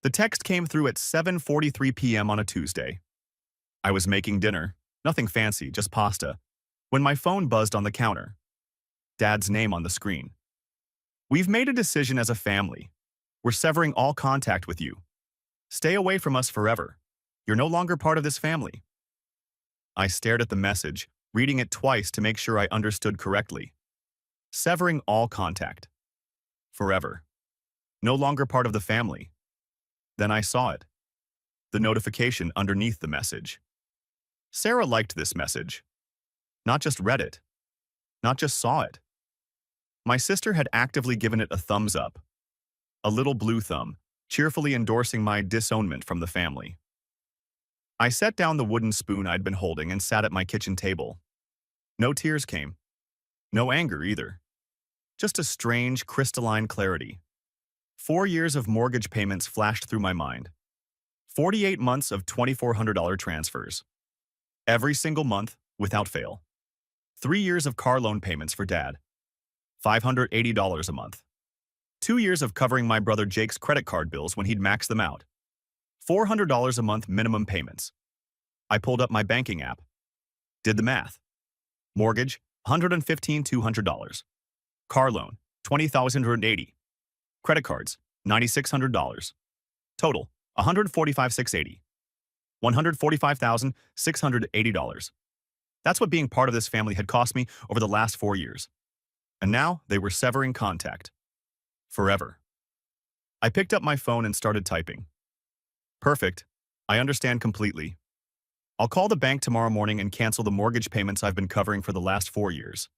The text came through at 7:43 p.m. on a Tuesday. I was making dinner, nothing fancy, just pasta, when my phone buzzed on the counter. Dad's name on the screen. "We've made a decision as a family. We're severing all contact with you. Stay away from us forever. You're no longer part of this family." I stared at the message, reading it twice to make sure I understood correctly. Severing all contact. Forever. No longer part of the family. Then I saw it. The notification underneath the message. Sarah liked this message. Not just read it. Not just saw it. My sister had actively given it a thumbs up. A little blue thumb, cheerfully endorsing my disownment from the family. I set down the wooden spoon I'd been holding and sat at my kitchen table. No tears came. No anger either. Just a strange, crystalline clarity. 4 years of mortgage payments flashed through my mind. 48 months of $2,400 transfers. Every single month, without fail. 3 years of car loan payments for Dad. $580 a month. 2 years of covering my brother Jake's credit card bills when he'd maxed them out. $400 a month minimum payments. I pulled up my banking app. Did the math. Mortgage, $115,200. Car loan, $20,180. Credit cards, $9,600. Total, $145,680. $145,680. That's what being part of this family had cost me over the last 4 years. And now they were severing contact. Forever. I picked up my phone and started typing. Perfect. I understand completely. I'll call the bank tomorrow morning and cancel the mortgage payments I've been covering for the last 4 years.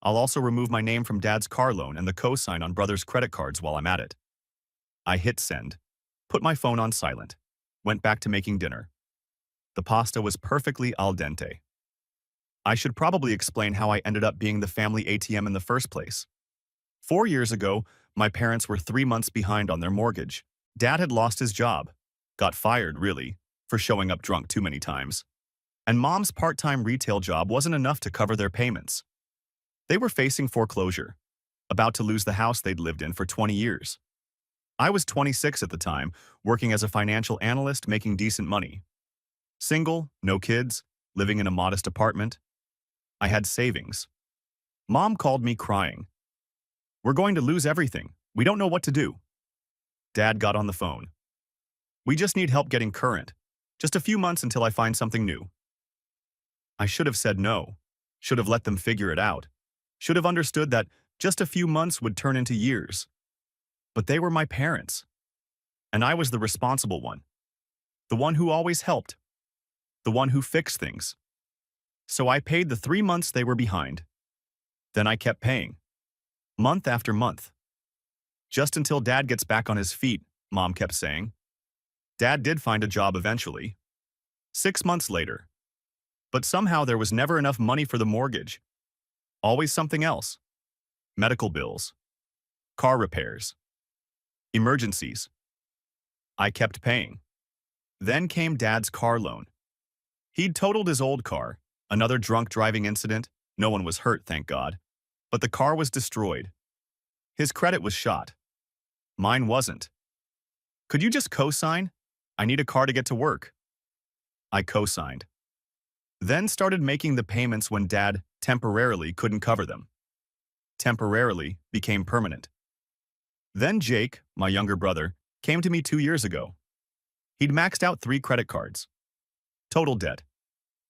I'll also remove my name from Dad's car loan and the cosign on Brother's credit cards while I'm at it. I hit send, put my phone on silent, went back to making dinner. The pasta was perfectly al dente. I should probably explain how I ended up being the family ATM in the first place. 4 years ago, my parents were 3 months behind on their mortgage. Dad had lost his job. Got fired, really, for showing up drunk too many times. And Mom's part-time retail job wasn't enough to cover their payments. They were facing foreclosure, about to lose the house they'd lived in for 20 years. I was 26 at the time, working as a financial analyst making decent money. Single, no kids, living in a modest apartment. I had savings. Mom called me crying. "We're going to lose everything. We don't know what to do." Dad got on the phone. "We just need help getting current. Just a few months until I find something new." I should have said no. Should have let them figure it out. Should have understood that just a few months would turn into years. But they were my parents. And I was the responsible one. The one who always helped. The one who fixed things. So I paid the 3 months they were behind. Then I kept paying. Month after month. Just until Dad gets back on his feet, Mom kept saying. Dad did find a job eventually. 6 months later. But somehow there was never enough money for the mortgage. Always something else. Medical bills. Car repairs. Emergencies. I kept paying. Then came Dad's car loan. He'd totaled his old car, another drunk driving incident. No one was hurt, thank God. But the car was destroyed. His credit was shot. Mine wasn't. "Could you just co-sign? I need a car to get to work." I co-signed. Then started making the payments when Dad temporarily couldn't cover them. Temporarily became permanent. Then Jake, my younger brother, came to me 2 years ago. He'd maxed out 3 credit cards. Total debt,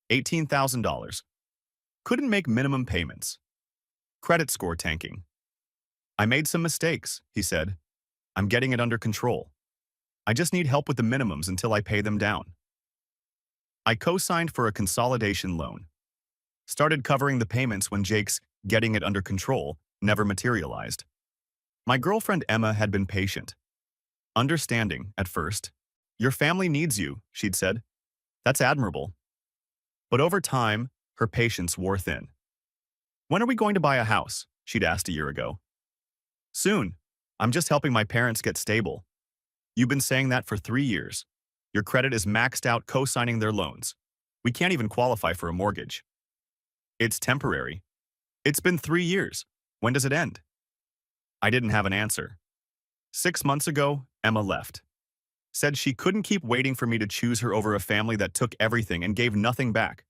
$18,000. Couldn't make minimum payments. Credit score tanking. "I made some mistakes," he said. "I'm getting it under control. I just need help with the minimums until I pay them down." I co-signed for a consolidation loan. Started covering the payments when Jake's getting it under control never materialized. My girlfriend Emma had been patient. Understanding, at first. "Your family needs you," she'd said. "That's admirable." But over time, her patience wore thin. "When are we going to buy a house?" she'd asked a year ago. "Soon. I'm just helping my parents get stable." "You've been saying that for 3 years. Your credit is maxed out co-signing their loans. We can't even qualify for a mortgage." "It's temporary." "It's been 3 years. When does it end?" I didn't have an answer. 6 months ago, Emma left. said she couldn't keep waiting for me to choose her over a family that took everything and gave nothing back.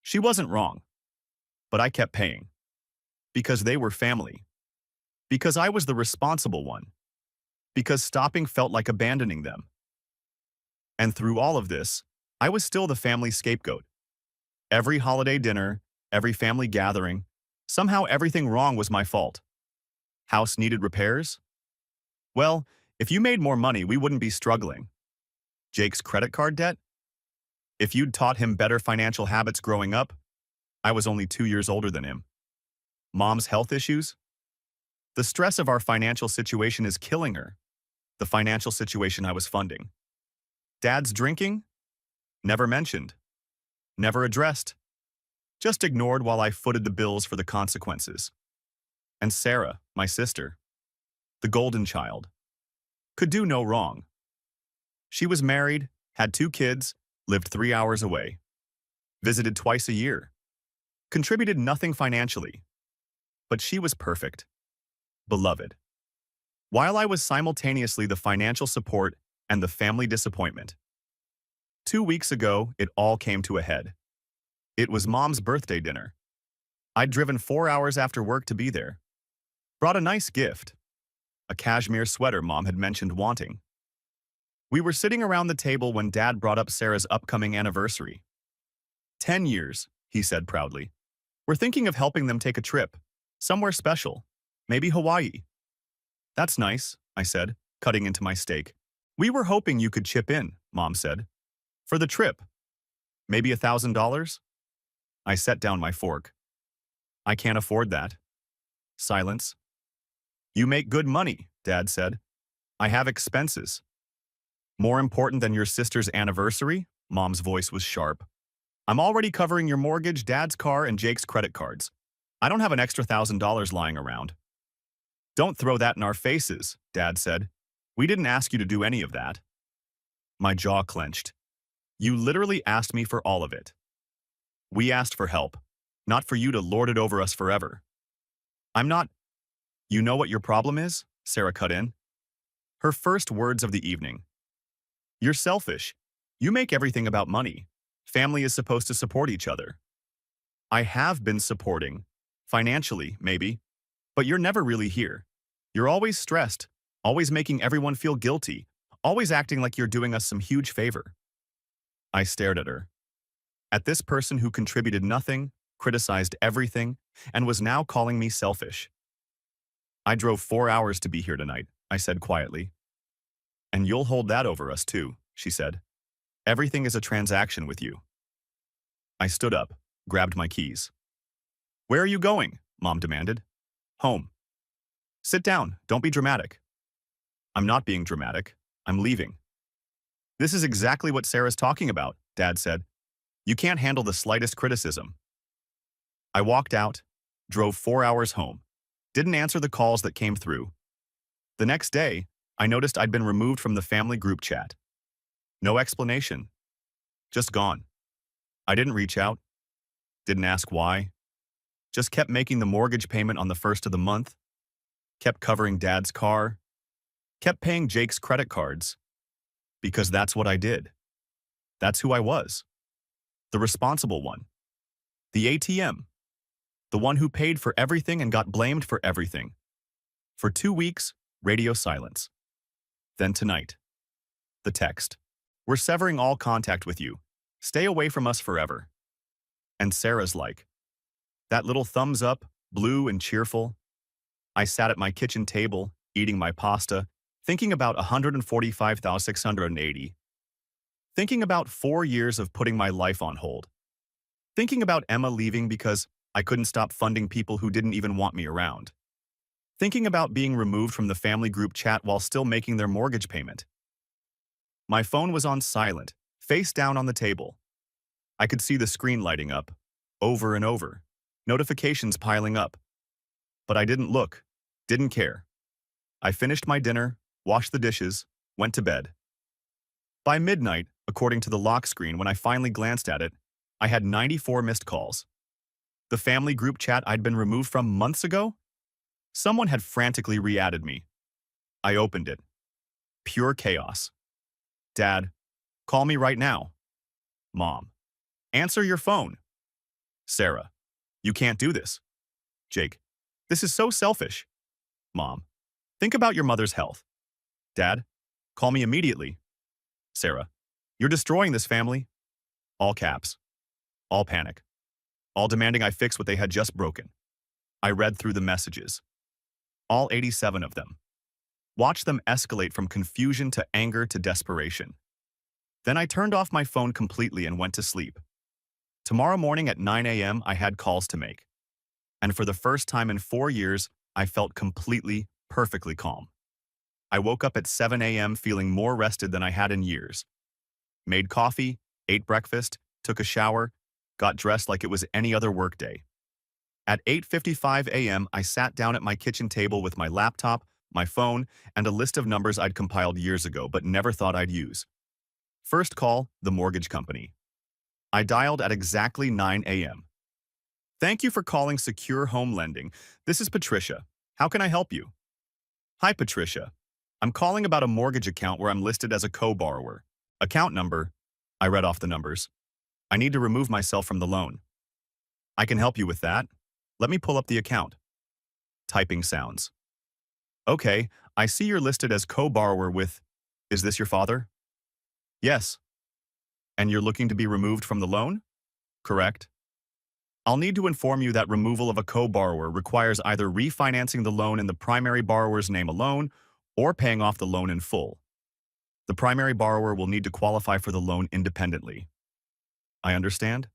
She wasn't wrong, but I kept paying. Because they were family. Because I was the responsible one. Because stopping felt like abandoning them. And through all of this, I was still the family scapegoat. Every holiday dinner, every family gathering, somehow everything wrong was my fault. House needed repairs? Well, if you made more money, we wouldn't be struggling. Jake's credit card debt? If you'd taught him better financial habits growing up, I was only 2 years older than him. Mom's health issues? The stress of our financial situation is killing her. The financial situation I was funding. Dad's drinking? Never mentioned. Never addressed. Just ignored while I footed the bills for the consequences. And Sarah, my sister, the golden child, could do no wrong. She was married, had 2 kids, lived 3 hours away, visited twice a year, contributed nothing financially. But she was perfect, beloved. While I was simultaneously the financial support and the family disappointment. 2 weeks ago, it all came to a head. It was Mom's birthday dinner. I'd driven 4 hours after work to be there. Brought a nice gift, a cashmere sweater Mom had mentioned wanting. We were sitting around the table when Dad brought up Sarah's upcoming anniversary. 10 years, he said proudly. We're thinking of helping them take a trip, somewhere special, maybe Hawaii. That's nice, I said, cutting into my steak. We were hoping you could chip in, Mom said. For the trip. Maybe $1,000? I set down my fork. I can't afford that. Silence. You make good money, Dad said. I have expenses. More important than your sister's anniversary? Mom's voice was sharp. I'm already covering your mortgage, Dad's car, and Jake's credit cards. I don't have an extra $1,000 lying around. Don't throw that in our faces, Dad said. We didn't ask you to do any of that. My jaw clenched. You literally asked me for all of it. We asked for help, not for you to lord it over us forever. I'm not. You know what your problem is? Sarah cut in. Her first words of the evening. You're selfish. You make everything about money. Family is supposed to support each other. I have been supporting. Financially, maybe. But you're never really here. You're always stressed, always making everyone feel guilty, always acting like you're doing us some huge favor. I stared at her. At this person who contributed nothing, criticized everything, and was now calling me selfish. I drove 4 hours to be here tonight, I said quietly. And you'll hold that over us too, she said. Everything is a transaction with you. I stood up, grabbed my keys. Where are you going? Mom demanded. Home. Sit down, don't be dramatic. I'm not being dramatic. I'm leaving. This is exactly what Sarah's talking about, Dad said. You can't handle the slightest criticism. I walked out, drove 4 hours home, didn't answer the calls that came through. The next day, I noticed I'd been removed from the family group chat. No explanation. Just gone. I didn't reach out. Didn't ask why. Just kept making the mortgage payment on the first of the month. Kept covering Dad's car. Kept paying Jake's credit cards. Because that's what I did. That's who I was. The responsible one. The ATM. The one who paid for everything and got blamed for everything. For 2 weeks, radio silence. Then tonight. The text. We're severing all contact with you. Stay away from us forever. And Sarah's like. That little thumbs up, blue and cheerful. I sat at my kitchen table, eating my pasta, thinking about 145,680. Thinking about 4 years of putting my life on hold. Thinking about Emma leaving because I couldn't stop funding people who didn't even want me around. Thinking about being removed from the family group chat while still making their mortgage payment. My phone was on silent, face down on the table. I could see the screen lighting up, over and over, notifications piling up. But I didn't look, didn't care. I finished my dinner, washed the dishes, went to bed. By midnight, according to the lock screen when I finally glanced at it, I had 94 missed calls. The family group chat I'd been removed from months ago? Someone had frantically re-added me. I opened it. Pure chaos. Dad, call me right now. Mom, answer your phone. Sarah, you can't do this. Jake, this is so selfish. Mom, think about your mother's health. Dad, call me immediately. Sarah, you're destroying this family. All caps. All panic. All demanding I fix what they had just broken. I read through the messages. All 87 of them. Watched them escalate from confusion to anger to desperation. Then I turned off my phone completely and went to sleep. Tomorrow morning at 9 a.m. I had calls to make. And for the first time in 4 years, I felt completely, perfectly calm. I woke up at 7 a.m. feeling more rested than I had in years. Made coffee, ate breakfast, took a shower, got dressed like it was any other workday. At 8:55 a.m., I sat down at my kitchen table with my laptop, my phone, and a list of numbers I'd compiled years ago but never thought I'd use. First call, the mortgage company. I dialed at exactly 9 a.m. Thank you for calling Secure Home Lending. This is Patricia. How can I help you? Hi, Patricia. I'm calling about a mortgage account where I'm listed as a co-borrower. Account number. I read off the numbers. I need to remove myself from the loan. I can help you with that. Let me pull up the account. Typing sounds. Okay, I see you're listed as co-borrower with... Is this your father? Yes. And you're looking to be removed from the loan? Correct. I'll need to inform you that removal of a co-borrower requires either refinancing the loan in the primary borrower's name alone or paying off the loan in full. The primary borrower will need to qualify for the loan independently. I understand.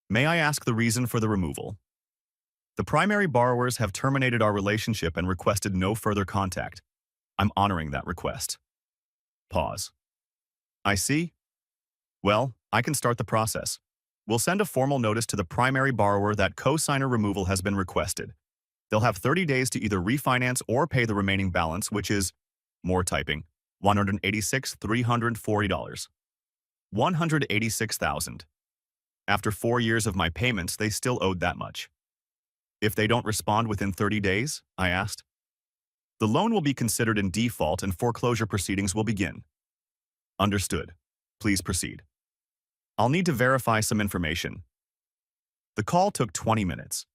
May I ask the reason for the removal? The primary borrowers have terminated our relationship and requested no further contact. I'm honoring that request. Pause. I see. Well, I can start the process. We'll send a formal notice to the primary borrower that co-signer removal has been requested. They'll have 30 days to either refinance or pay the remaining balance, which is, more typing, $186,340. $186,000. After 4 years of my payments, they still owed that much. If they don't respond within 30 days, I asked. The loan will be considered in default and foreclosure proceedings will begin. Understood. Please proceed. I'll need to verify some information. The call took 20 minutes.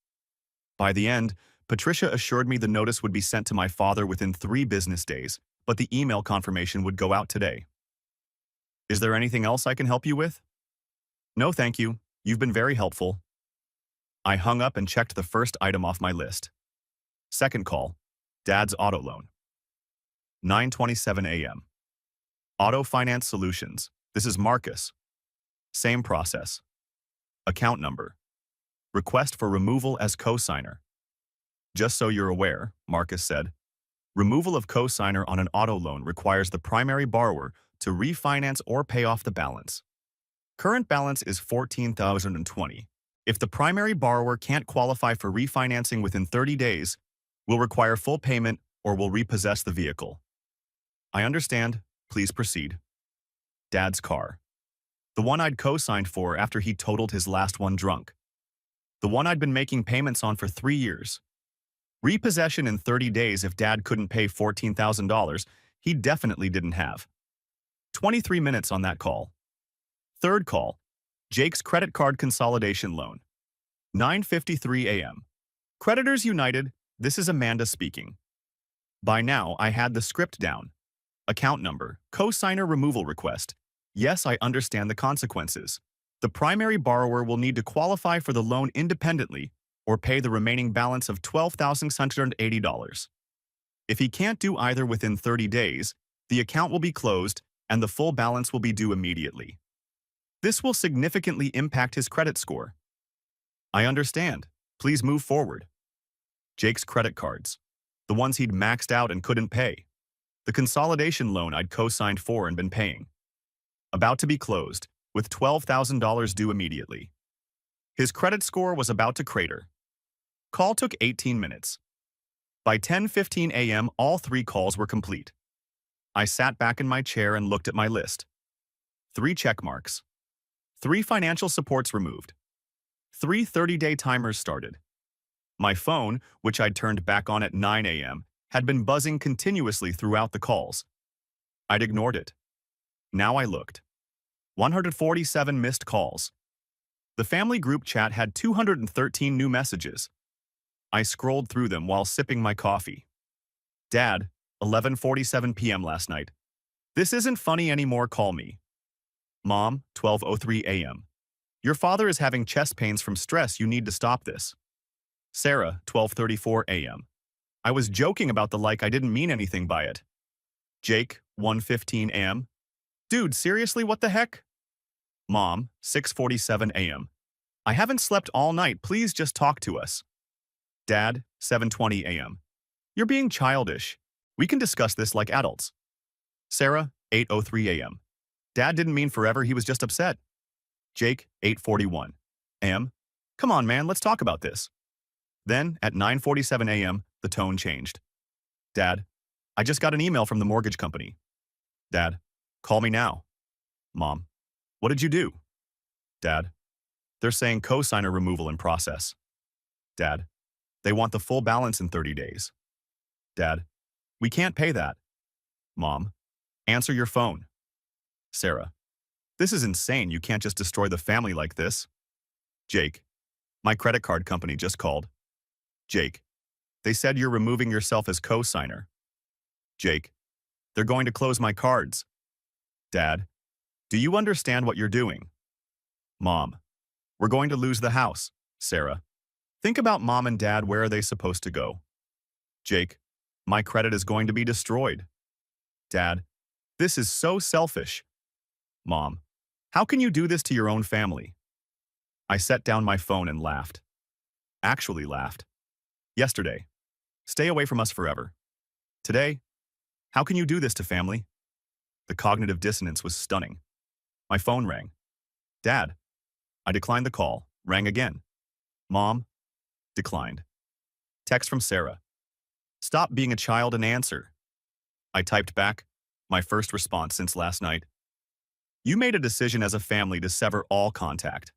By the end, Patricia assured me the notice would be sent to my father within 3 business days, but the email confirmation would go out today. Is there anything else I can help you with? No, thank you. You've been very helpful. I hung up and checked the first item off my list. Second call, Dad's auto loan. 9:27 a.m. Auto Finance Solutions. This is Marcus. Same process. Account number. Request for removal as co-signer. Just so you're aware, Marcus said, removal of co-signer on an auto loan requires the primary borrower to refinance or pay off the balance. Current balance is $14,020. If the primary borrower can't qualify for refinancing within 30 days, will require full payment or will repossess the vehicle. I understand. Please proceed. Dad's car. The one I'd co-signed for after he totaled his last one drunk. The one I'd been making payments on for 3 years. Repossession in 30 days if Dad couldn't pay $14,000, he definitely didn't have. 23 minutes on that call. Third call, Jake's credit card consolidation loan. 9:53 a.m. Creditors United, this is Amanda speaking. By now, I had the script down. Account number, co-signer removal request. Yes, I understand the consequences. The primary borrower will need to qualify for the loan independently or pay the remaining balance of $12,680. If he can't do either within 30 days, the account will be closed and the full balance will be due immediately. This will significantly impact his credit score. I understand. Please move forward. Jake's credit cards. The ones he'd maxed out and couldn't pay. The consolidation loan I'd co-signed for and been paying. About to be closed, with $12,000 due immediately. His credit score was about to crater. Call took 18 minutes. By 10:15 a.m., all 3 calls were complete. I sat back in my chair and looked at my list. 3 check marks. 3 financial supports removed. 3 30-day timers started. My phone, which I'd turned back on at 9 a.m., had been buzzing continuously throughout the calls. I'd ignored it. Now I looked. 147 missed calls. The family group chat had 213 new messages. I scrolled through them while sipping my coffee. Dad, 11:47 p.m. last night. This isn't funny anymore, call me. Mom, 12:03 a.m. Your father is having chest pains from stress, you need to stop this. Sarah, 12:34 a.m. I was joking about the like, I didn't mean anything by it. Jake, 1:15 a.m. Dude, seriously, what the heck? Mom, 6:47 a.m. I haven't slept all night, please just talk to us. Dad, 7:20 a.m. You're being childish. We can discuss this like adults. Sarah, 8:03 a.m. Dad didn't mean forever, he was just upset. Jake, 8:41 a.m. Come on, man, let's talk about this. Then, at 9:47 a.m., the tone changed. Dad, I just got an email from the mortgage company. Dad, call me now. Mom, what did you do? Dad, they're saying co-signer removal in process. Dad, they want the full balance in 30 days. Dad, we can't pay that. Mom, answer your phone. Sarah, this is insane, you can't just destroy the family like this. Jake, my credit card company just called. Jake, they said you're removing yourself as co-signer. Jake, they're going to close my cards. Dad, do you understand what you're doing? Mom, we're going to lose the house. Sarah, think about mom and dad, where are they supposed to go? Jake, my credit is going to be destroyed. Dad, this is so selfish. Mom, how can you do this to your own family? I set down my phone and laughed. Actually laughed. Yesterday, stay away from us forever. Today, how can you do this to family? The cognitive dissonance was stunning. My phone rang. Dad. I declined the call, rang again. Mom. Declined. Text from Sarah. Stop being a child and answer. I typed back, my first response since last night. You made a decision as a family to sever all contact.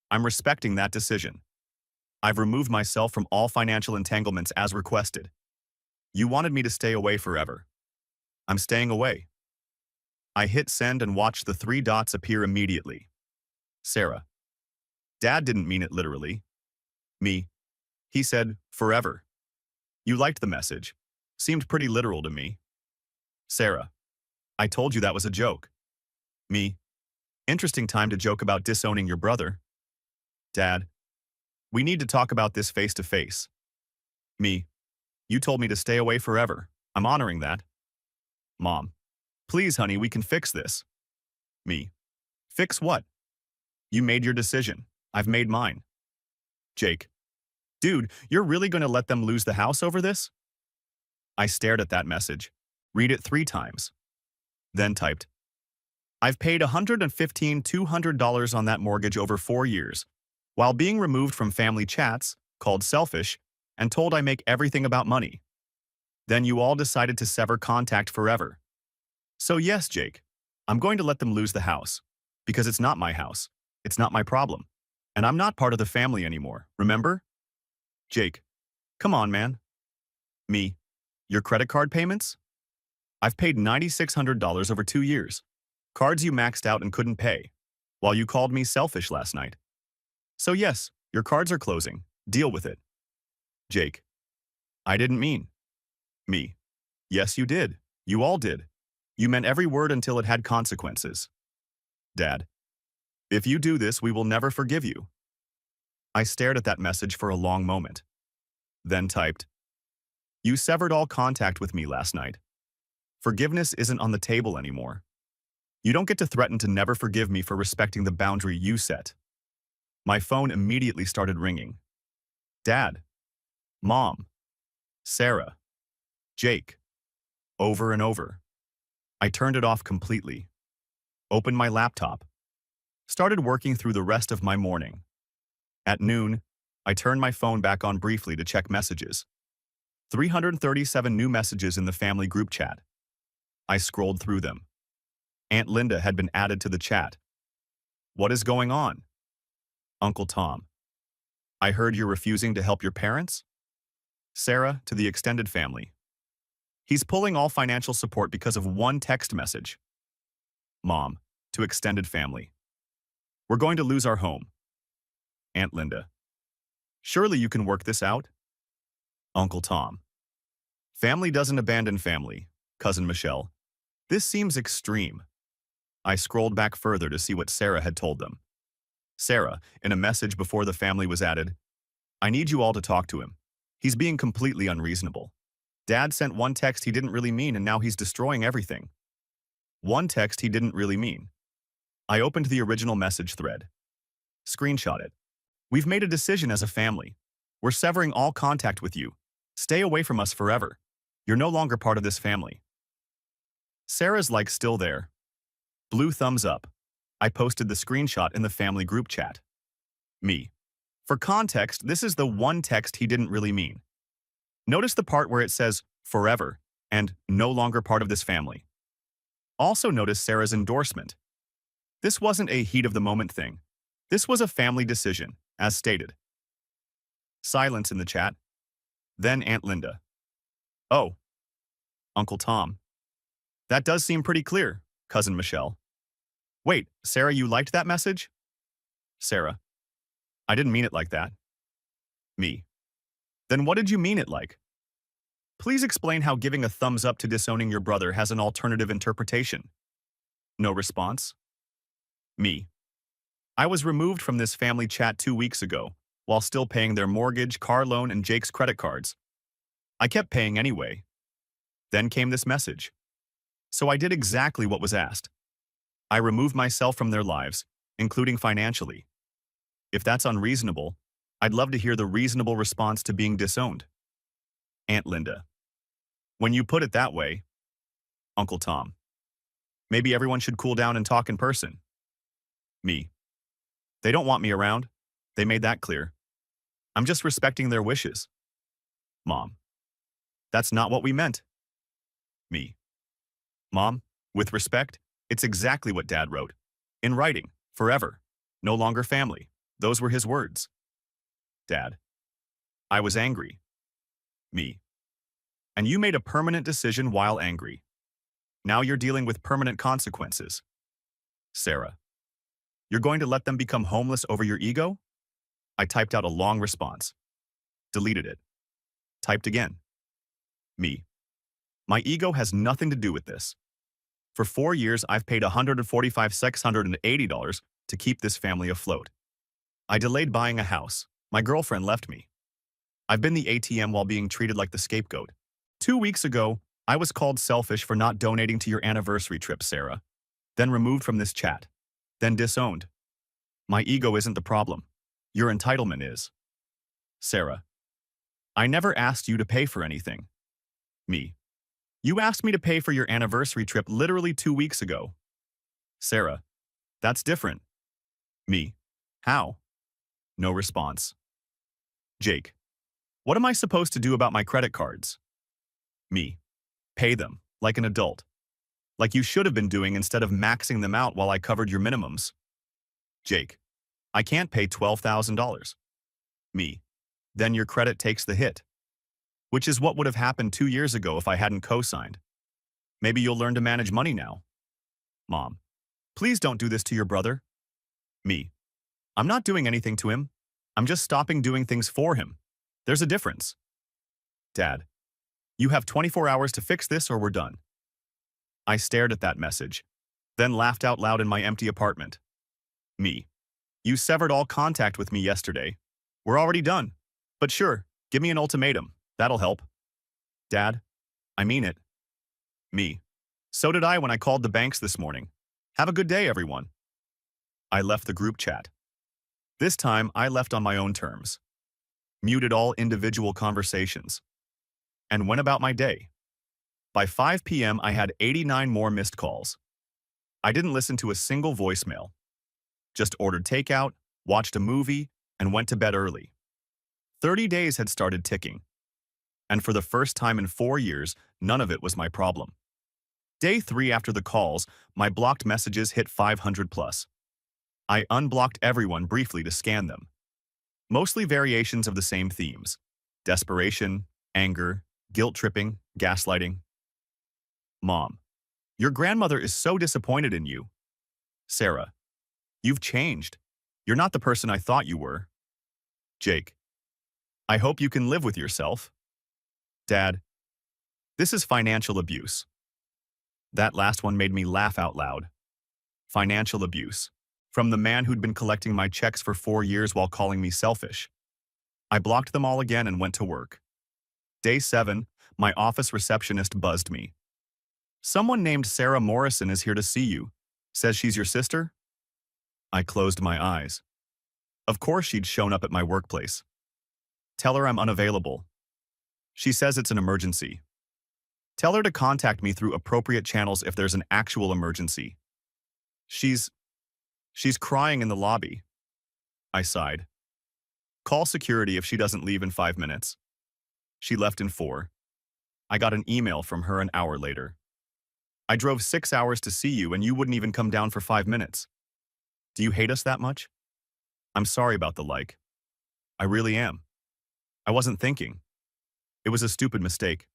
I'm respecting that decision. I've removed myself from all financial entanglements as requested. You wanted me to stay away forever. I'm staying away. I hit send and watched the 3 dots appear immediately. Sarah. Dad didn't mean it literally. Me. He said, forever. You liked the message. Seemed pretty literal to me. Sarah. I told you that was a joke. Me. Interesting time to joke about disowning your brother. Dad. We need to talk about this face to face. Me. You told me to stay away forever. I'm honoring that. Mom. Please, honey, we can fix this. Me. Fix what? You made your decision. I've made mine. Jake. Dude, you're really going to let them lose the house over this? I stared at that message. Read it 3 times. Then typed. I've paid $200 on that mortgage over 4 years, while being removed from family chats, called selfish, and told I make everything about money. Then you all decided to sever contact forever. So yes, Jake, I'm going to let them lose the house, because it's not my house, it's not my problem, and I'm not part of the family anymore, remember? Jake, come on, man. Me, your credit card payments? I've paid $9,600 over 2 years. Cards you maxed out and couldn't pay, while you called me selfish last night. So yes, your cards are closing. Deal with it. Jake. I didn't mean. Me. Yes, you did. You all did. You meant every word until it had consequences. Dad. If you do this, we will never forgive you. I stared at that message for a long moment. Then typed. You severed all contact with me last night. Forgiveness isn't on the table anymore. You don't get to threaten to never forgive me for respecting the boundary you set. My phone immediately started ringing. Dad. Mom. Sarah. Jake. Over and over. I turned it off completely. Opened my laptop. Started working through the rest of my morning. At noon, I turned my phone back on briefly to check messages. 337 new messages in the family group chat. I scrolled through them. Aunt Linda had been added to the chat. What is going on? Uncle Tom. I heard you're refusing to help your parents? Sarah to the extended family. He's pulling all financial support because of one text message. Mom, to extended family. We're going to lose our home. Aunt Linda. Surely you can work this out? Uncle Tom. Family doesn't abandon family, Cousin Michelle. This seems extreme. I scrolled back further to see what Sarah had told them. Sarah, in a message before the family was added, I need you all to talk to him. He's being completely unreasonable. Dad sent one text he didn't really mean and now he's destroying everything. One text he didn't really mean. I opened the original message thread. Screenshot it. We've made a decision as a family. We're severing all contact with you. Stay away from us forever. You're no longer part of this family. Sarah's like still there. Blue thumbs up. I posted the screenshot in the family group chat. Me. For context, this is the one text he didn't really mean. Notice the part where it says forever and no longer part of this family. Also notice Sarah's endorsement. This wasn't a heat of the moment thing. This was a family decision, as stated. Silence in the chat. Then Aunt Linda. Oh. Uncle Tom. That does seem pretty clear, Cousin Michelle. Wait, Sarah, you liked that message? Sarah. I didn't mean it like that. Me. Then what did you mean it like? Please explain how giving a thumbs up to disowning your brother has an alternative interpretation. No response. Me. I was removed from this family chat 2 weeks ago, while still paying their mortgage, car loan, and Jake's credit cards. I kept paying anyway. Then came this message. So I did exactly what was asked. I removed myself from their lives, including financially. If that's unreasonable, I'd love to hear the reasonable response to being disowned. Aunt Linda. When you put it that way, Uncle Tom. Maybe everyone should cool down and talk in person. Me. They don't want me around. They made that clear. I'm just respecting their wishes. Mom. That's not what we meant. Me. Mom, with respect, it's exactly what Dad wrote. In writing, forever, no longer family. Those were his words. Dad. I was angry. Me. And you made a permanent decision while angry. Now you're dealing with permanent consequences. Sarah. You're going to let them become homeless over your ego? I typed out a long response. Deleted it. Typed again. Me. My ego has nothing to do with this. For 4 years, I've paid $145,680 to keep this family afloat. I delayed buying a house. My girlfriend left me. I've been the ATM while being treated like the scapegoat. 2 weeks ago, I was called selfish for not donating to your anniversary trip, Sarah. Then removed from this chat. Then disowned. My ego isn't the problem. Your entitlement is. Sarah. I never asked you to pay for anything. Me. You asked me to pay for your anniversary trip literally 2 weeks ago. Sarah. That's different. Me. How? No response. Jake. What am I supposed to do about my credit cards? Me. Pay them, like an adult. Like you should have been doing instead of maxing them out while I covered your minimums. Jake. I can't pay $12,000. Me. Then your credit takes the hit. Which is what would have happened 2 years ago if I hadn't co-signed. Maybe you'll learn to manage money now. Mom. Please don't do this to your brother. Me. I'm not doing anything to him. I'm just stopping doing things for him. There's a difference. Dad. You have 24 hours to fix this or we're done. I stared at that message, then laughed out loud in my empty apartment. Me. You severed all contact with me yesterday. We're already done. But sure, give me an ultimatum. That'll help. Dad. I mean it. Me. So did I when I called the banks this morning. Have a good day, everyone. I left the group chat. This time, I left on my own terms. Muted all individual conversations. And went about my day. By 5 p.m., I had 89 more missed calls. I didn't listen to a single voicemail. Just ordered takeout, watched a movie, and went to bed early. 30 days had started ticking. And for the first time in 4 years, none of it was my problem. Day 3 after the calls, my blocked messages hit 500 plus. I unblocked everyone briefly to scan them. Mostly variations of the same themes. Desperation, anger, guilt-tripping, gaslighting. Mom. Your grandmother is so disappointed in you. Sarah, you've changed. You're not the person I thought you were. Jake, I hope you can live with yourself. Dad, this is financial abuse. That last one made me laugh out loud. Financial abuse. From the man who'd been collecting my checks for 4 years while calling me selfish. I blocked them all again and went to work. Day 7, my office receptionist buzzed me. Someone named Sarah Morrison is here to see you. Says she's your sister? I closed my eyes. Of course she'd shown up at my workplace. Tell her I'm unavailable. She says it's an emergency. Tell her to contact me through appropriate channels if there's an actual emergency. She's crying in the lobby. I sighed. Call security if she doesn't leave in 5 minutes. She left in 4. I got an email from her an hour later. I drove 6 hours to see you and you wouldn't even come down for 5 minutes. Do you hate us that much? I'm sorry about the like. I really am. I wasn't thinking. It was a stupid mistake.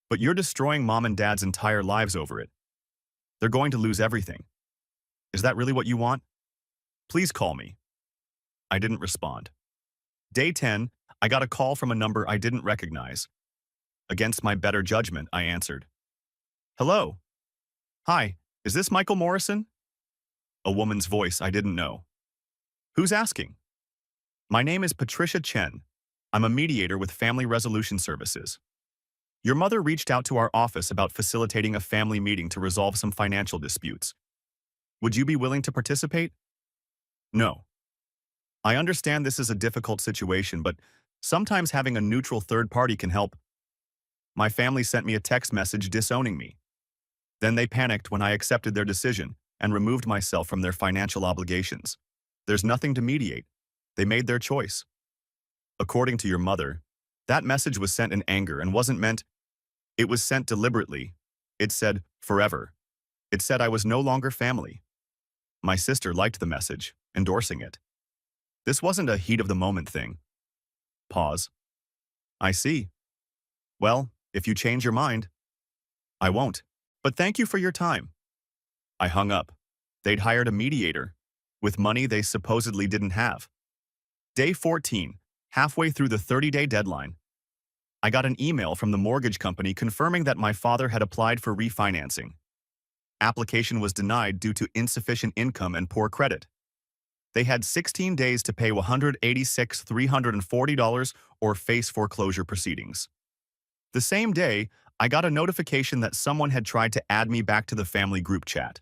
But you're destroying Mom and Dad's entire lives over it. They're going to lose everything. Is that really what you want? Please call me. I didn't respond. Day 10, I got a call from a number I didn't recognize. Against my better judgment, I answered. Hello. Hi, is this Michael Morrison? A woman's voice I didn't know. Who's asking? My name is Patricia Chen. I'm a mediator with Family Resolution Services. Your mother reached out to our office about facilitating a family meeting to resolve some financial disputes. Would you be willing to participate? No. I understand this is a difficult situation, but sometimes having a neutral third party can help. My family sent me a text message disowning me. Then they panicked when I accepted their decision and removed myself from their financial obligations. There's nothing to mediate. They made their choice. According to your mother, that message was sent in anger and wasn't meant. It was sent deliberately. It said, forever. It said I was no longer family. My sister liked the message, endorsing it. This wasn't a heat-of-the-moment thing. Pause. I see. Well, if you change your mind. I won't. But thank you for your time. I hung up. They'd hired a mediator, with money they supposedly didn't have. Day 14, halfway through the 30-day deadline. I got an email from the mortgage company confirming that my father had applied for refinancing. Application was denied due to insufficient income and poor credit. They had 16 days to pay $186,340 or face foreclosure proceedings. The same day, I got a notification that someone had tried to add me back to the family group chat.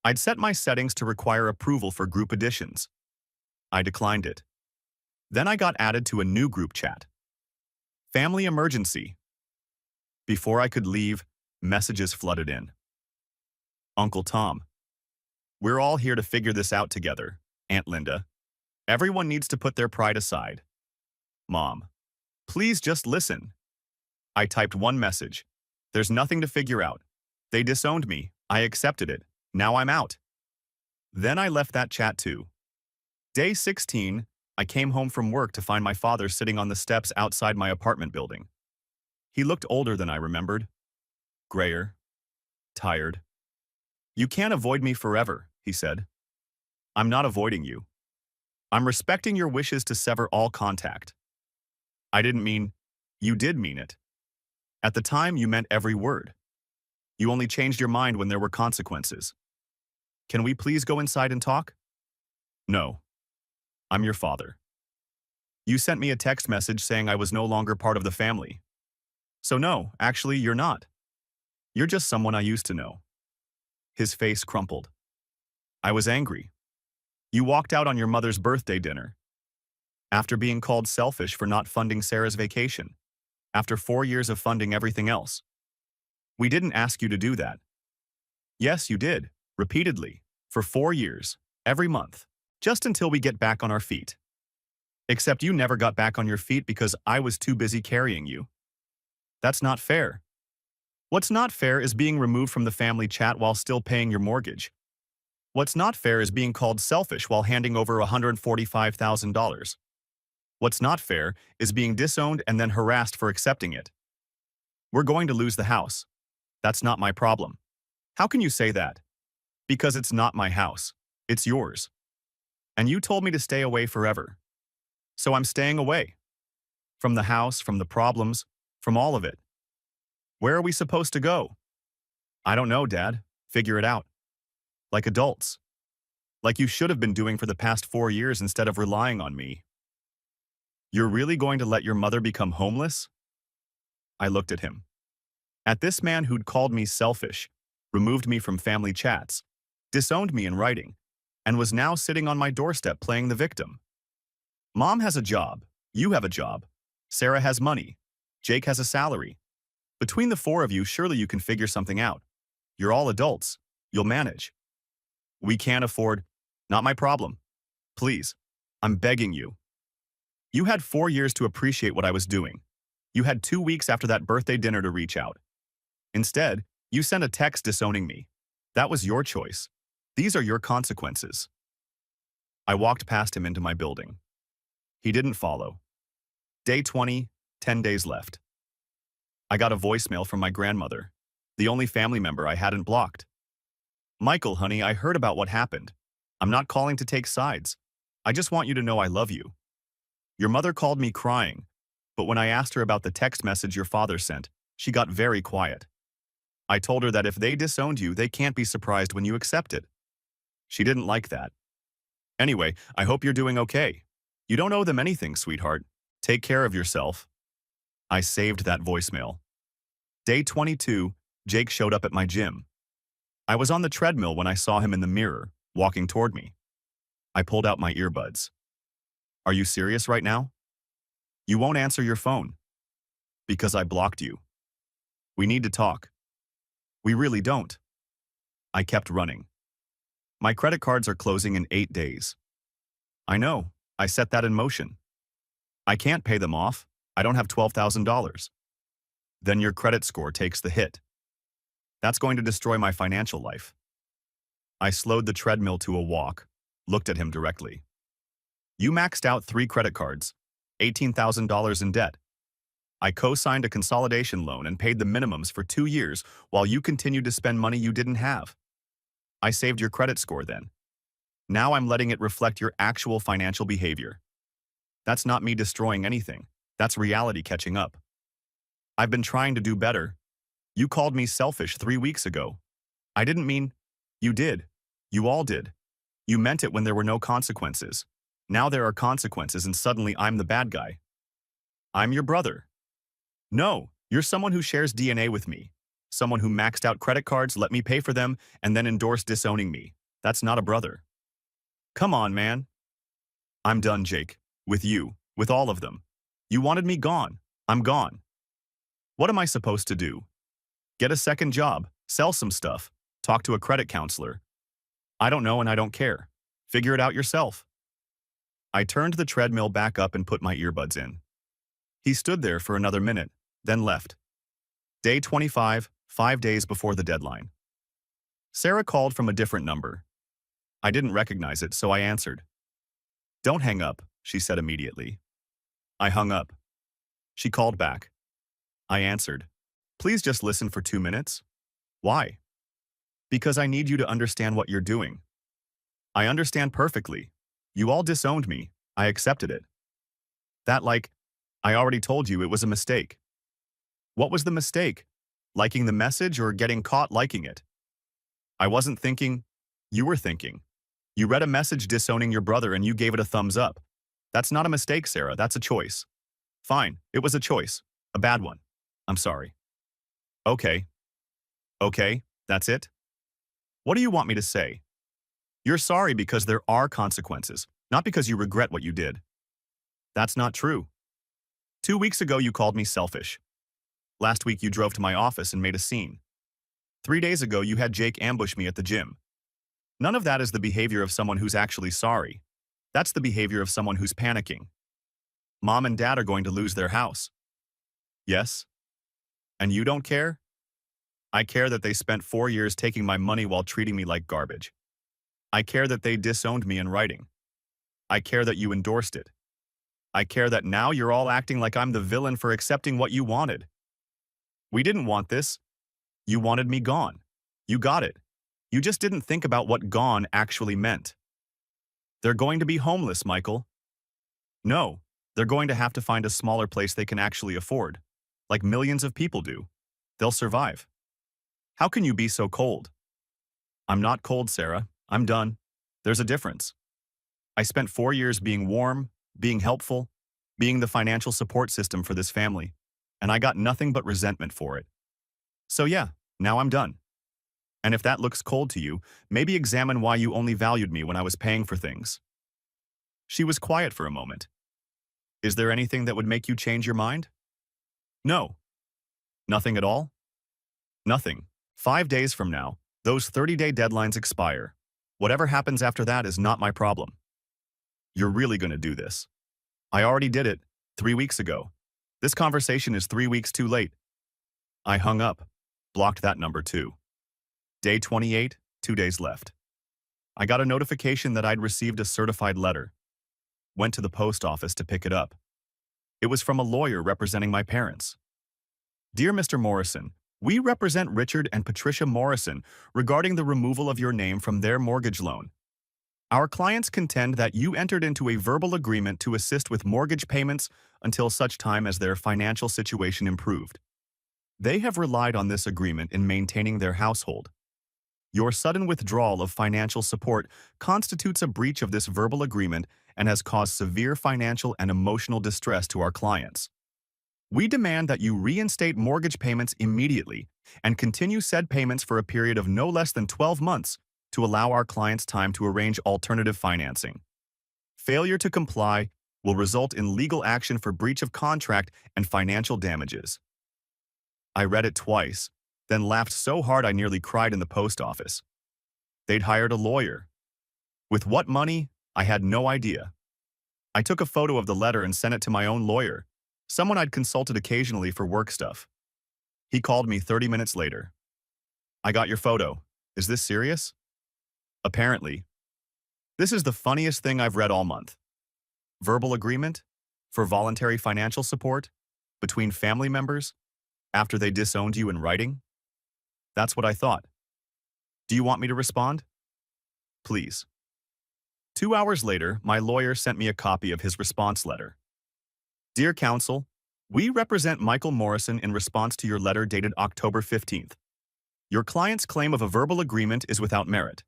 I'd set my settings to require approval for group additions. I declined it. Then I got added to a new group chat. Family emergency. Before I could leave, messages flooded in. Uncle Tom. We're all here to figure this out together, Aunt Linda. Everyone needs to put their pride aside. Mom. Please just listen. I typed one message. There's nothing to figure out. They disowned me. I accepted it. Now I'm out. Then I left that chat too. Day 16, I came home from work to find my father sitting on the steps outside my apartment building. He looked older than I remembered. Grayer. Tired. You can't avoid me forever, he said. I'm not avoiding you. I'm respecting your wishes to sever all contact. I didn't mean, you did mean it. At the time, you meant every word. You only changed your mind when there were consequences. Can we please go inside and talk? No. I'm your father. You sent me a text message saying I was no longer part of the family. So no, actually, you're not. You're just someone I used to know. His face crumpled. I was angry. You walked out on your mother's birthday dinner. After being called selfish for not funding Sarah's vacation. After 4 years of funding everything else. We didn't ask you to do that. Yes, you did, repeatedly, for 4 years, every month, just until we get back on our feet. Except you never got back on your feet because I was too busy carrying you. That's not fair. What's not fair is being removed from the family chat while still paying your mortgage. What's not fair is being called selfish while handing over $145,000. What's not fair is being disowned and then harassed for accepting it. We're going to lose the house. That's not my problem. How can you say that? Because it's not my house. It's yours. And you told me to stay away forever. So I'm staying away. From the house, from the problems, from all of it. Where are we supposed to go? I don't know, Dad. Figure it out. Like adults. Like you should have been doing for the past 4 years instead of relying on me. You're really going to let your mother become homeless? I looked at him. At this man who'd called me selfish, removed me from family chats, disowned me in writing, and was now sitting on my doorstep playing the victim. Mom has a job. You have a job. Sarah has money. Jake has a salary. Between the four of you, surely you can figure something out. You're all adults. You'll manage. We can't afford. Not my problem. Please. I'm begging you. You had 4 years to appreciate what I was doing. You had 2 weeks after that birthday dinner to reach out. Instead, you sent a text disowning me. That was your choice. These are your consequences. I walked past him into my building. He didn't follow. Day 20, 10 days left. I got a voicemail from my grandmother, the only family member I hadn't blocked. Michael, honey, I heard about what happened. I'm not calling to take sides. I just want you to know I love you. Your mother called me crying, but when I asked her about the text message your father sent, she got very quiet. I told her that if they disowned you, they can't be surprised when you accept it. She didn't like that. Anyway, I hope you're doing okay. You don't owe them anything, sweetheart. Take care of yourself. I saved that voicemail. Day 22, Jake showed up at my gym. I was on the treadmill when I saw him in the mirror, walking toward me. I pulled out my earbuds. Are you serious right now? You won't answer your phone. Because I blocked you. We need to talk. We really don't. I kept running. My credit cards are closing in 8 days. I know. I set that in motion. I can't pay them off. I don't have $12,000. Then your credit score takes the hit. That's going to destroy my financial life. I slowed the treadmill to a walk, looked at him directly. You maxed out 3 credit cards, $18,000 in debt. I co-signed a consolidation loan and paid the minimums for 2 years while you continued to spend money you didn't have. I saved your credit score then. Now I'm letting it reflect your actual financial behavior. That's not me destroying anything. That's reality catching up. I've been trying to do better. You called me selfish 3 weeks ago. I didn't mean. You did. You all did. You meant it when there were no consequences. Now there are consequences and suddenly I'm the bad guy. I'm your brother. No, you're someone who shares DNA with me. Someone who maxed out credit cards, let me pay for them, and then endorsed disowning me. That's not a brother. Come on, man. I'm done, Jake. With you. With all of them. You wanted me gone. I'm gone. What am I supposed to do? Get a second job, sell some stuff, talk to a credit counselor. I don't know and I don't care. Figure it out yourself. I turned the treadmill back up and put my earbuds in. He stood there for another minute, then left. Day 25, 5 days before the deadline. Sarah called from a different number. I didn't recognize it, so I answered. Don't hang up, she said immediately. I hung up. She called back. I answered. Please just listen for 2 minutes. Why? Because I need you to understand what you're doing. I understand perfectly. You all disowned me. I accepted it. I already told you it was a mistake. What was the mistake? Liking the message or getting caught liking it? I wasn't thinking. You were thinking. You read a message disowning your brother and you gave it a thumbs up. That's not a mistake, Sarah. That's a choice. Fine, it was a choice. A bad one. I'm sorry. Okay. Okay, that's it? What do you want me to say? You're sorry because there are consequences, not because you regret what you did. That's not true. 2 weeks ago, you called me selfish. Last week, you drove to my office and made a scene. 3 days ago, you had Jake ambush me at the gym. None of that is the behavior of someone who's actually sorry. That's the behavior of someone who's panicking. Mom and Dad are going to lose their house. Yes? And you don't care? I care that they spent 4 years taking my money while treating me like garbage. I care that they disowned me in writing. I care that you endorsed it. I care that now you're all acting like I'm the villain for accepting what you wanted. We didn't want this. You wanted me gone. You got it. You just didn't think about what gone actually meant. They're going to be homeless, Michael. No, they're going to have to find a smaller place they can actually afford, like millions of people do. They'll survive. How can you be so cold? I'm not cold, Sarah. I'm done. There's a difference. I spent 4 years being warm, being helpful, being the financial support system for this family, and I got nothing but resentment for it. So yeah, now I'm done. And if that looks cold to you, maybe examine why you only valued me when I was paying for things. She was quiet for a moment. Is there anything that would make you change your mind? No. Nothing at all? Nothing. 5 days from now, those 30-day deadlines expire. Whatever happens after that is not my problem. You're really going to do this. I already did it 3 weeks ago. This conversation is 3 weeks too late. I hung up, blocked that number too. Day 28, 2 days left. I got a notification that I'd received a certified letter. Went to the post office to pick it up. It was from a lawyer representing my parents. Dear Mr. Morrison, we represent Richard and Patricia Morrison regarding the removal of your name from their mortgage loan. Our clients contend that you entered into a verbal agreement to assist with mortgage payments until such time as their financial situation improved. They have relied on this agreement in maintaining their household. Your sudden withdrawal of financial support constitutes a breach of this verbal agreement and has caused severe financial and emotional distress to our clients. We demand that you reinstate mortgage payments immediately and continue said payments for a period of no less than 12 months to allow our clients time to arrange alternative financing. Failure to comply will result in legal action for breach of contract and financial damages. I read it twice, then laughed so hard I nearly cried in the post office. They'd hired a lawyer. With what money, I had no idea. I took a photo of the letter and sent it to my own lawyer, someone I'd consulted occasionally for work stuff. He called me 30 minutes later. I got your photo. Is this serious? Apparently. This is the funniest thing I've read all month. Verbal agreement for voluntary financial support between family members after they disowned you in writing? That's what I thought. Do you want me to respond? Please. 2 hours later, my lawyer sent me a copy of his response letter. Dear Counsel, we represent Michael Morrison in response to your letter dated October 15th. Your client's claim of a verbal agreement is without merit.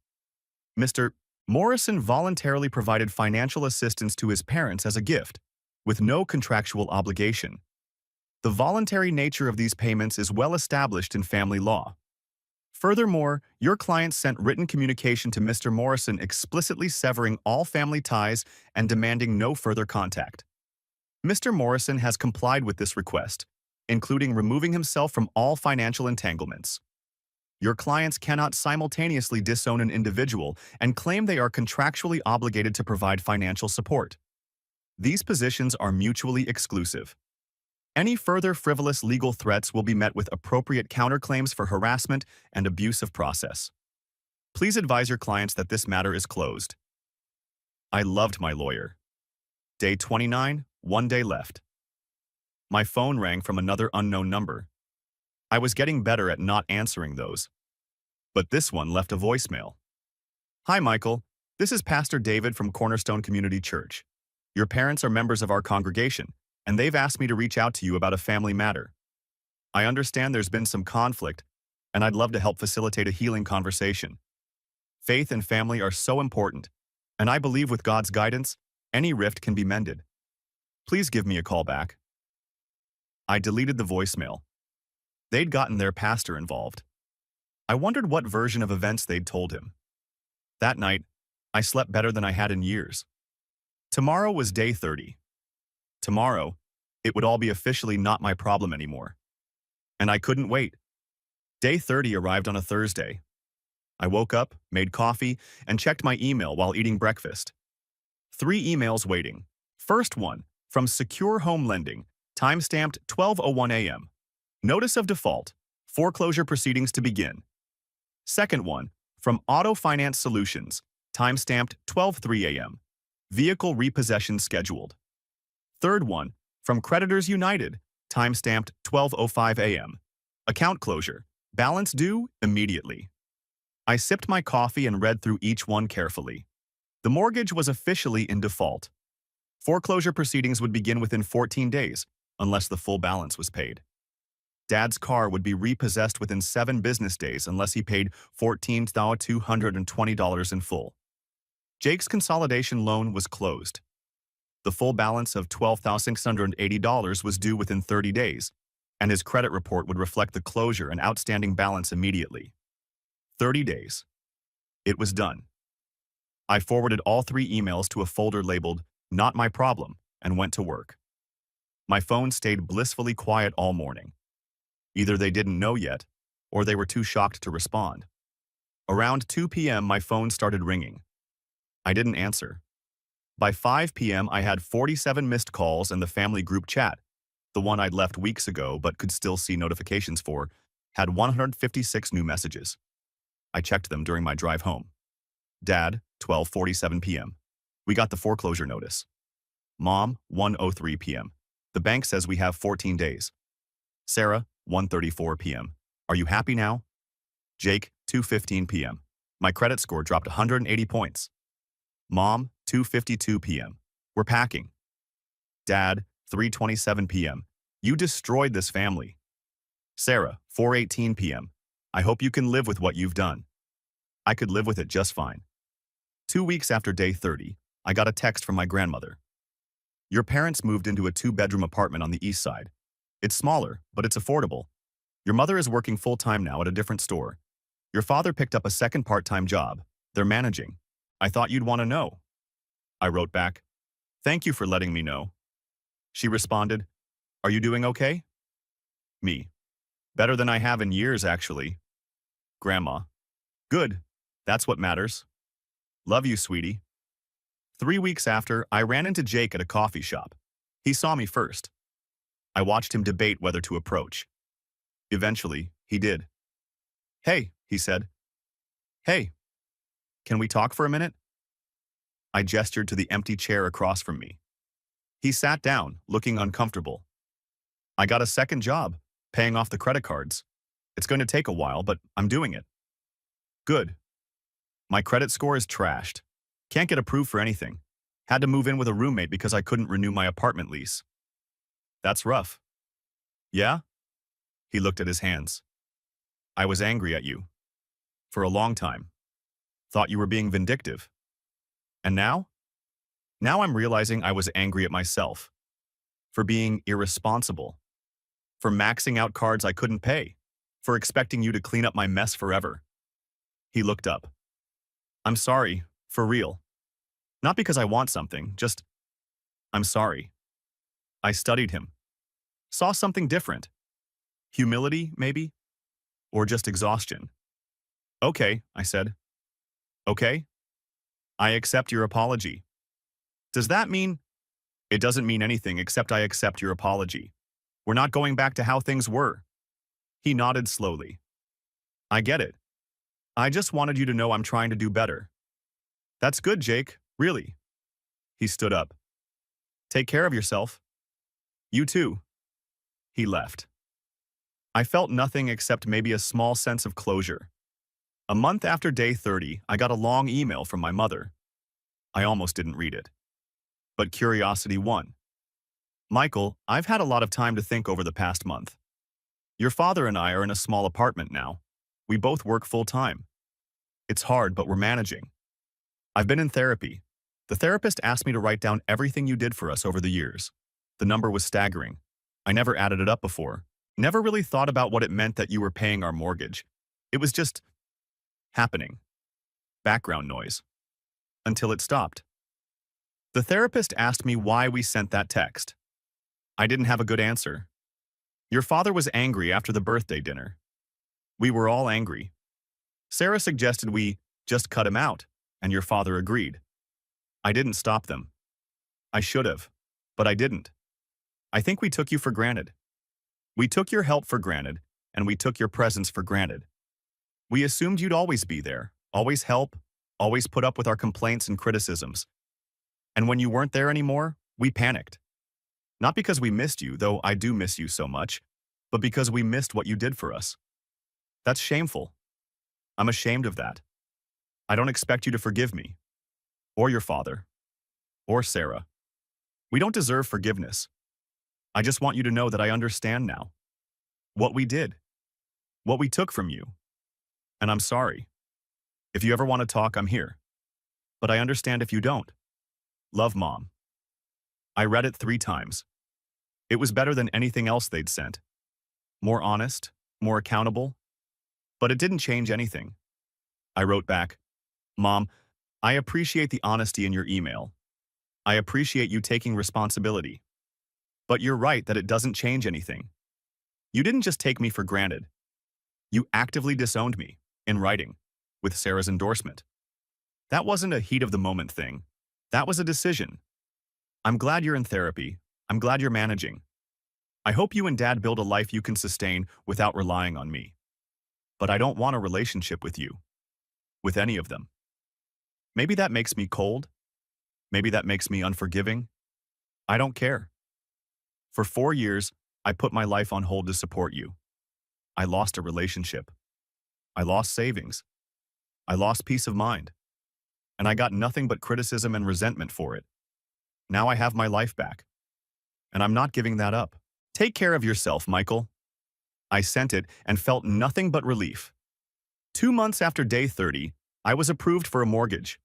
Mr. Morrison voluntarily provided financial assistance to his parents as a gift, with no contractual obligation. The voluntary nature of these payments is well established in family law. Furthermore, your client sent written communication to Mr. Morrison explicitly severing all family ties and demanding no further contact. Mr. Morrison has complied with this request, including removing himself from all financial entanglements. Your clients cannot simultaneously disown an individual and claim they are contractually obligated to provide financial support. These positions are mutually exclusive. Any further frivolous legal threats will be met with appropriate counterclaims for harassment and abuse of process. Please advise your clients that this matter is closed. I loved my lawyer. Day 29, 1 day left. My phone rang from another unknown number. I was getting better at not answering those. But this one left a voicemail. Hi, Michael. This is Pastor David from Cornerstone Community Church. Your parents are members of our congregation, and they've asked me to reach out to you about a family matter. I understand there's been some conflict, and I'd love to help facilitate a healing conversation. Faith and family are so important, and I believe with God's guidance, any rift can be mended. Please give me a call back. I deleted the voicemail. They'd gotten their pastor involved. I wondered what version of events they'd told him. That night, I slept better than I had in years. Tomorrow was day 30. Tomorrow, it would all be officially not my problem anymore. And I couldn't wait. Day 30 arrived on a Thursday. I woke up, made coffee, and checked my email while eating breakfast. 3 emails waiting. First one, from Secure Home Lending, timestamped 12:01 a.m. Notice of default, foreclosure proceedings to begin. Second one, from Auto Finance Solutions, timestamped 12:03 a.m. Vehicle repossession scheduled. Third one, from Creditors United, timestamped 12:05 a.m. Account closure, balance due immediately. I sipped my coffee and read through each one carefully. The mortgage was officially in default. Foreclosure proceedings would begin within 14 days, unless the full balance was paid. Dad's car would be repossessed within 7 business days unless he paid $14,220 in full. Jake's consolidation loan was closed. The full balance of $12,680 was due within 30 days, and his credit report would reflect the closure and outstanding balance immediately. 30 days. It was done. I forwarded all 3 emails to a folder labeled, "Not My Problem," and went to work. My phone stayed blissfully quiet all morning. Either they didn't know yet, or they were too shocked to respond. Around 2 p.m., my phone started ringing. I didn't answer. By 5 p.m., I had 47 missed calls, and the family group chat, the one I'd left weeks ago but could still see notifications for, had 156 new messages. I checked them during my drive home. Dad, 12:47 p.m. We got the foreclosure notice. Mom, 1:03 p.m. The bank says we have 14 days. Sarah, 1:34 p.m. Are you happy now? Jake, 2:15 p.m. My credit score dropped 180 points. Mom, 2:52 p.m. We're packing. Dad, 3:27 p.m. You destroyed this family. Sarah, 4:18 p.m. I hope you can live with what you've done. I could live with it just fine. 2 weeks after day 30, I got a text from my grandmother. Your parents moved into a 2-bedroom apartment on the east side. It's smaller, but it's affordable. Your mother is working full-time now at a different store. Your father picked up a second part-time job. They're managing. I thought you'd want to know. I wrote back, "Thank you for letting me know." She responded, "Are you doing okay?" Me. "Better than I have in years, actually." Grandma. "Good. That's what matters. Love you, sweetie." 3 weeks after, I ran into Jake at a coffee shop. He saw me first. I watched him debate whether to approach. Eventually, he did. "Hey," he said. "Hey. Can we talk for a minute?" I gestured to the empty chair across from me. He sat down, looking uncomfortable. "I got a second job, paying off the credit cards. It's going to take a while, but I'm doing it." "Good." "My credit score is trashed. Can't get approved for anything. Had to move in with a roommate because I couldn't renew my apartment lease." "That's rough." "Yeah?" He looked at his hands. "I was angry at you. For a long time. Thought you were being vindictive. And now? Now I'm realizing I was angry at myself. For being irresponsible. For maxing out cards I couldn't pay. For expecting you to clean up my mess forever." He looked up. "I'm sorry, for real. Not because I want something, just, I'm sorry." I studied him. Saw something different. Humility, maybe? Or just exhaustion. "Okay," I said. "Okay? I accept your apology." "Does that mean—" "It doesn't mean anything except I accept your apology. We're not going back to how things were." He nodded slowly. "I get it. I just wanted you to know I'm trying to do better." "That's good, Jake, really." He stood up. "Take care of yourself." "You too." He left. I felt nothing except maybe a small sense of closure. A month after day 30, I got a long email from my mother. I almost didn't read it. But curiosity won. "Michael, I've had a lot of time to think over the past month. Your father and I are in a small apartment now. We both work full-time. It's hard, but we're managing. I've been in therapy. The therapist asked me to write down everything you did for us over the years. The number was staggering. I never added it up before. Never really thought about what it meant that you were paying our mortgage. It was just happening. Background noise. Until it stopped. The therapist asked me why we sent that text. I didn't have a good answer. Your father was angry after the birthday dinner. We were all angry. Sarah suggested we just cut him out, and your father agreed. I didn't stop them. I should have, but I didn't. I think we took you for granted. We took your help for granted, and we took your presence for granted. We assumed you'd always be there, always help, always put up with our complaints and criticisms. And when you weren't there anymore, we panicked. Not because we missed you, though I do miss you so much, but because we missed what you did for us. That's shameful. I'm ashamed of that. I don't expect you to forgive me, or your father, or Sarah. We don't deserve forgiveness. I just want you to know that I understand now. What we did, what we took from you. And I'm sorry. If you ever want to talk, I'm here. But I understand if you don't. Love, Mom. I read it 3 times. It was better than anything else they'd sent. More honest, more accountable. But it didn't change anything. I wrote back, Mom, I appreciate the honesty in your email. I appreciate you taking responsibility. But you're right that it doesn't change anything. You didn't just take me for granted. You actively disowned me, in writing, with Sarah's endorsement. That wasn't a heat-of-the-moment thing. That was a decision. I'm glad you're in therapy. I'm glad you're managing. I hope you and Dad build a life you can sustain without relying on me. But I don't want a relationship with you. With any of them. Maybe that makes me cold. Maybe that makes me unforgiving. I don't care. For 4 years, I put my life on hold to support you. I lost a relationship. I lost savings. I lost peace of mind. And I got nothing but criticism and resentment for it. Now I have my life back. And I'm not giving that up. Take care of yourself, Michael. I sent it and felt nothing but relief. 2 months after day 30, I was approved for a mortgage.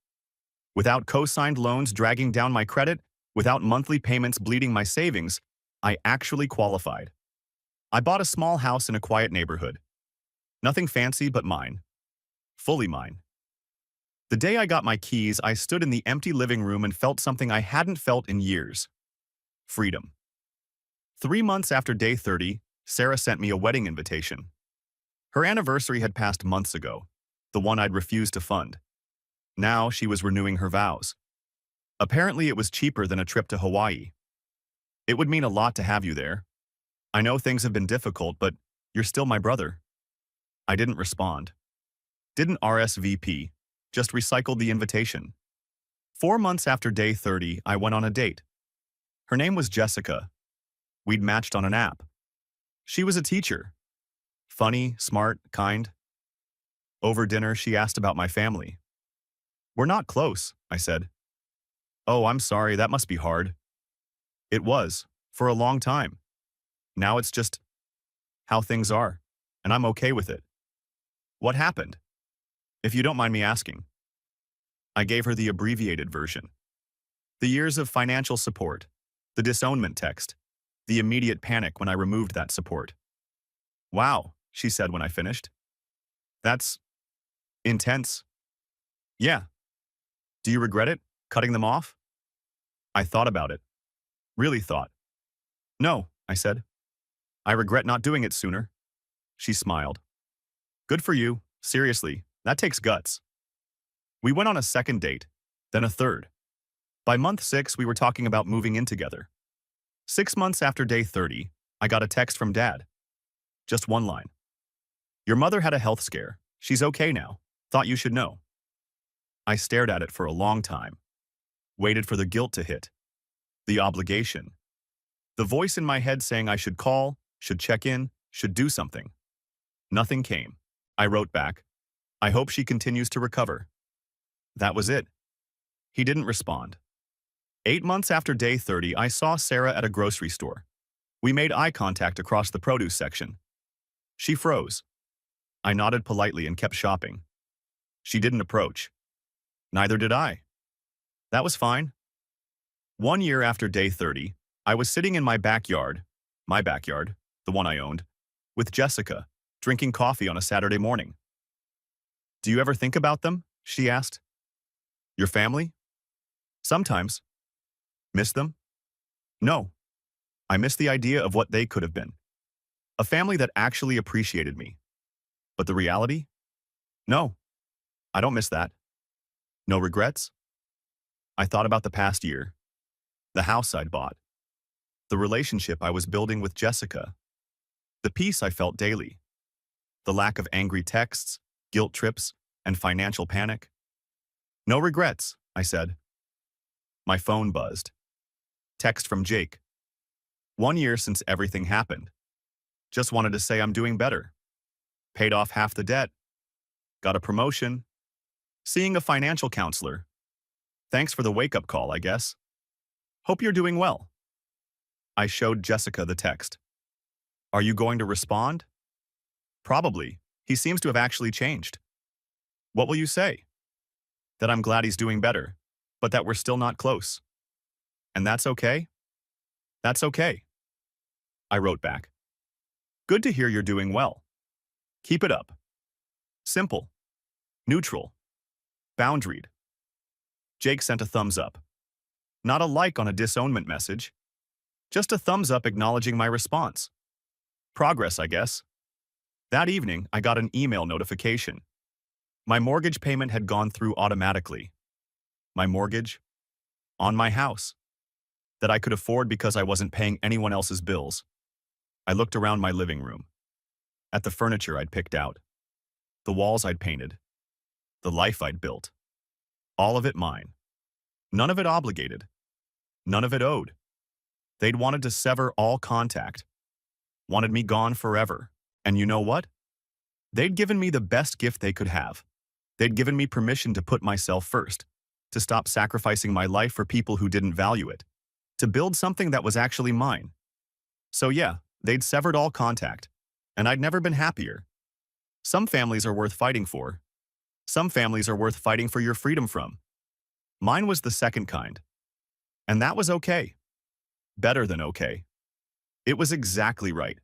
Without co-signed loans dragging down my credit, without monthly payments bleeding my savings, I actually qualified. I bought a small house in a quiet neighborhood. Nothing fancy but mine. Fully mine. The day I got my keys, I stood in the empty living room and felt something I hadn't felt in years. Freedom. 3 months after day 30, Sarah sent me a wedding invitation. Her anniversary had passed months ago, the one I'd refused to fund. Now she was renewing her vows. Apparently it was cheaper than a trip to Hawaii. It would mean a lot to have you there. I know things have been difficult, but you're still my brother. I didn't respond. Didn't RSVP, just recycled the invitation. 4 months after day 30, I went on a date. Her name was Jessica. We'd matched on an app. She was a teacher. Funny, smart, kind. Over dinner, she asked about my family. We're not close, I said. Oh, I'm sorry, that must be hard. It was, for a long time. Now it's just how things are, and I'm okay with it. What happened? If you don't mind me asking. I gave her the abbreviated version. The years of financial support, the disownment text, the immediate panic when I removed that support. Wow, she said when I finished. That's intense. Yeah. Do you regret it, cutting them off? I thought about it. Really thought. No, I said. I regret not doing it sooner. She smiled. Good for you. Seriously, that takes guts. We went on a second date, then a third. By month 6, we were talking about moving in together. 6 months after day 30, I got a text from Dad. Just one line. Your mother had a health scare. She's okay now. Thought you should know. I stared at it for a long time. Waited for the guilt to hit. The obligation. The voice in my head saying I should call, should check in, should do something. Nothing came. I wrote back, I hope she continues to recover. That was it. He didn't respond. 8 months after day 30, I saw Sarah at a grocery store. We made eye contact across the produce section. She froze. I nodded politely and kept shopping. She didn't approach. Neither did I. That was fine. 1 year after day 30, I was sitting in my backyard, the one I owned, with Jessica, drinking coffee on a Saturday morning. Do you ever think about them? She asked. Your family? Sometimes. Miss them? No. I miss the idea of what they could have been. A family that actually appreciated me. But the reality? No. I don't miss that. No regrets? I thought about the past year. The house I'd bought. The relationship I was building with Jessica. The peace I felt daily. The lack of angry texts, guilt trips, and financial panic. No regrets, I said. My phone buzzed. Text from Jake. 1 year since everything happened. Just wanted to say I'm doing better. Paid off half the debt. got a promotion, seeing a financial counselor. Thanks for the wake-up call, I guess. Hope you're doing well. I showed Jessica the text. Are you going to respond? Probably. He seems to have actually changed. What will you say? That I'm glad he's doing better, but that we're still not close. And that's okay? That's okay. I wrote back. Good to hear you're doing well. Keep it up. Simple. Neutral. Boundaried. Jake sent a thumbs up. Not a like on a disownment message. Just a thumbs up acknowledging my response. Progress, I guess. That evening, I got an email notification. My mortgage payment had gone through automatically. My mortgage? On my house. That I could afford because I wasn't paying anyone else's bills. I looked around my living room. At the furniture I'd picked out. The walls I'd painted. The life I'd built. All of it mine. None of it obligated. None of it owed. They'd wanted to sever all contact. Wanted me gone forever. And you know what? They'd given me the best gift they could have. They'd given me permission to put myself first, to stop sacrificing my life for people who didn't value it, to build something that was actually mine. So yeah, they'd severed all contact, and I'd never been happier. Some families are worth fighting for. Some families are worth fighting for your freedom from. Mine was the second kind. And that was okay. Better than okay. It was exactly right.